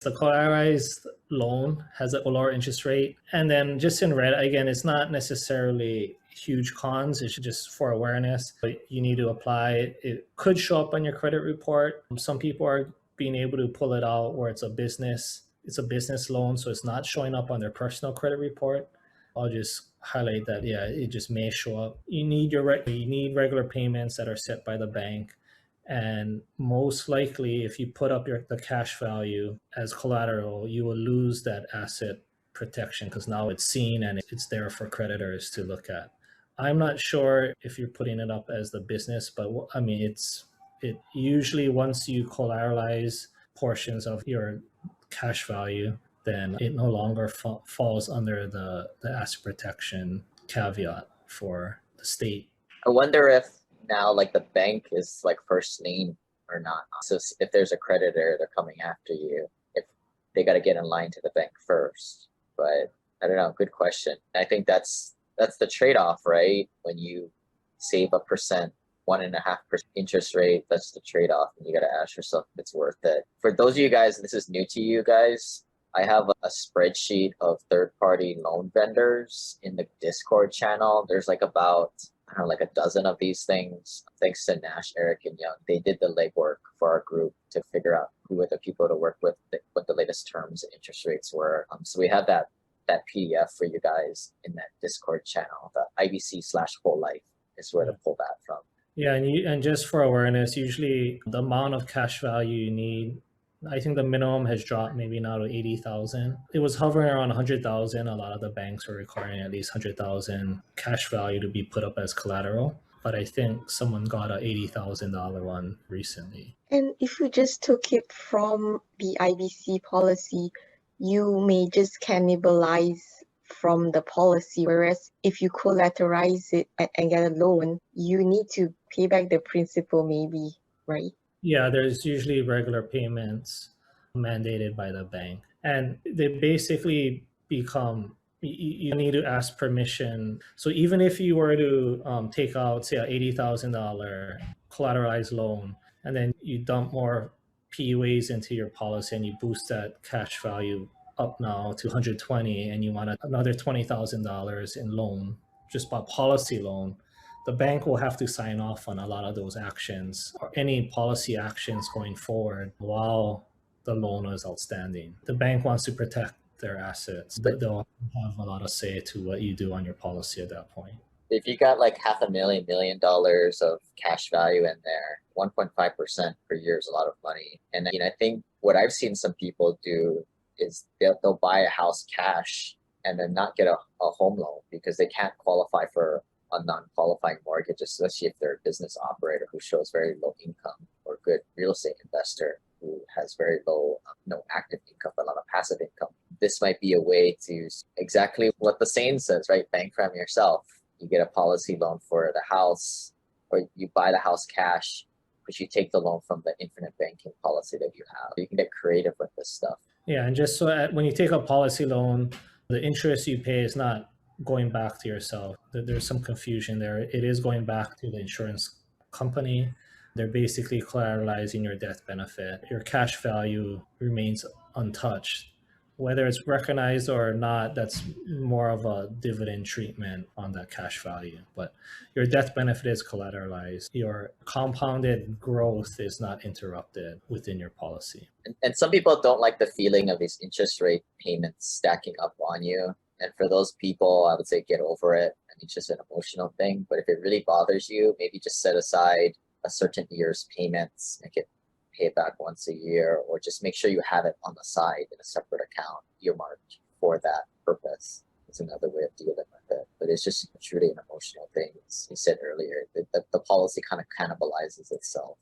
The collateralized loan has a lower interest rate. And then just in red, again, it's not necessarily huge cons. It's just for awareness. But you need to apply it. It could show up on your credit report. Some people are being able to pull it out where it's a business loan, so it's not showing up on their personal credit report. I'll just highlight that, yeah, it just may show up. You need regular payments that are set by the bank. And most likely, if you put up the cash value as collateral, you will lose that asset protection because now it's seen and it's there for creditors to look at. I'm not sure if you're putting it up as the business, but I mean, it usually once you collateralize portions of your cash value, then it no longer falls under the asset protection caveat for the state. I wonder if now like the bank is like first name or not. So if there's a creditor, they're coming after you, if they got to get in line to the bank first. But I don't know, good question. I think that's the trade-off, right? When you save 1%, 1.5% interest rate, that's the trade-off. And you got to ask yourself if it's worth it. For those of you guys, this is new to you guys, I have a spreadsheet of third-party loan vendors in the Discord channel. There's like about, I don't know, like a dozen of these things. Thanks to Nash, Eric, and Young. They did the legwork for our group to figure out who were the people to work with, what the latest terms and interest rates were. So we have that PDF for you guys in that Discord channel. The IBC/whole life is where to pull that from. Yeah, and just for awareness, usually the amount of cash value you need, I think the minimum has dropped maybe now to 80,000. It was hovering around 100,000. A lot of the banks were requiring at least 100,000 cash value to be put up as collateral. But I think someone got a $80,000 one recently. And if you just took it from the IBC policy, you may just cannibalize from the policy. Whereas if you collateralize it and get a loan, you need to pay back the principal maybe, right? Yeah, there's usually regular payments mandated by the bank. And they basically become, you need to ask permission. So even if you were to take out, say, a $80,000 collateralized loan, and then you dump more PUAs into your policy and you boost that cash value up now to 120, and you want another $20,000 in loan, just by policy loan, the bank will have to sign off on a lot of those actions or any policy actions going forward while the loan is outstanding. The bank wants to protect their assets. They'll have a lot of say to what you do on your policy at that point. If you got like $500,000, $1 million of cash value in there, 1.5% per year is a lot of money. And I think what I've seen some people do is they'll buy a house cash and then not get a home loan because they can't qualify for a non-qualifying mortgage, especially if they're a business operator who shows very low income, or good real estate investor who has very low, no active income, but a lot of passive income. This might be a way to exactly what the saying says, right? Bank from yourself. You get a policy loan for the house, or you buy the house cash, but you take the loan from the infinite banking policy that you have. You can get creative with this stuff. Yeah, and just so when you take a policy loan, the interest you pay is not going back to yourself. There's some confusion there. It is going back to the insurance company. They're basically collateralizing your death benefit. Your cash value remains untouched. Whether it's recognized or not, that's more of a dividend treatment on that cash value. But your death benefit is collateralized. Your compounded growth is not interrupted within your policy. And some people don't like the feeling of these interest rate payments stacking up on you. And for those people, I would say get over it. And it's just an emotional thing. But if it really bothers you, maybe just set aside a certain year's payments, make it pay it back once a year, or just make sure you have it on the side in a separate account earmarked for that purpose. It's another way of dealing with it. But it's just truly an emotional thing. As you said earlier, the policy kind of cannibalizes itself.